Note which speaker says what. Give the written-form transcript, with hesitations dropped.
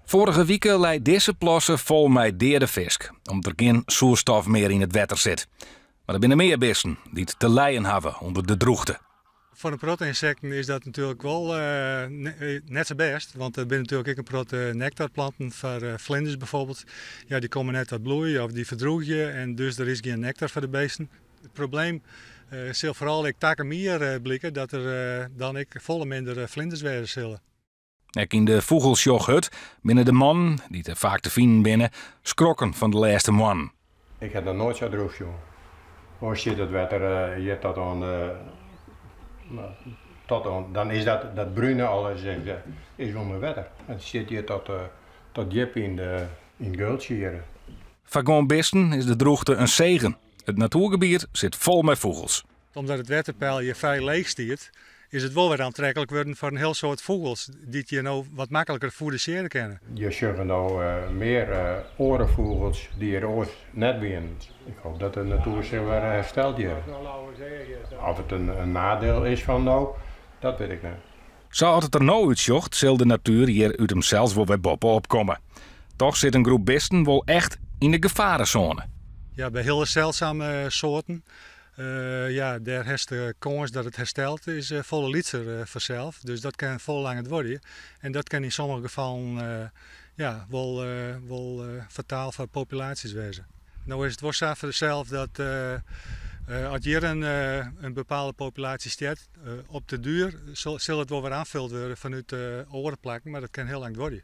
Speaker 1: Vorige weken lei deze plassen vol met deerde visk, omdat er geen zuurstof meer in het water zit. Maar er zijn meer beesten die het te lijden hebben onder de droogte.
Speaker 2: Voor een protinsecten is dat natuurlijk wel net zo best. Want er zijn natuurlijk ook een prot nectarplanten voor vlinders bijvoorbeeld. Ja, die komen net tot bloeien of die verdroegen en dus er is geen nectar voor de beesten. Het probleem zal vooral ik takken meer blikken dat er dan ik volle minder vlinders werden zullen.
Speaker 1: Ook in de vogelsjoghut binnen de man, die er vaak te vinden binnen, schrokken van de laatste man.
Speaker 3: Ik heb dat nooit zo droog, joh. Als je dat water, je hebt dat dan is dat bruine alles is onder water. Het zit hier tot diep in Gultje hier.
Speaker 1: Voor gewoon beesten is de droogte een zegen. Het natuurgebied zit vol met vogels.
Speaker 2: Omdat het waterpeil je vrij leeg stiert, is het wel weer aantrekkelijk worden voor een heel soort vogels die je nou wat makkelijker produceren kunnen.
Speaker 3: Je ziet nou meer orenvogels die er ooit net zijn. Ik hoop dat de natuur zich weer herstelt hier. Of het een nadeel is van nou, dat weet ik niet.
Speaker 1: Zoals het er nou uitzocht, zal de natuur hier uit hemzelf wel weer boppen opkomen. Toch zit een groep beesten wel echt in de gevarenzone.
Speaker 2: Ja, bij hele zeldzame soorten. Daar heeft de kans dat het herstelt is volle liter vanzelf. Dus dat kan vol lang het worden. En dat kan in sommige gevallen wel fataal voor populaties wezen. Nou is het wel zo voor zichzelf dat als hier een bepaalde populatie staat, op de duur zal het wel weer aanvuld worden vanuit de orenplakken, maar dat kan heel lang worden.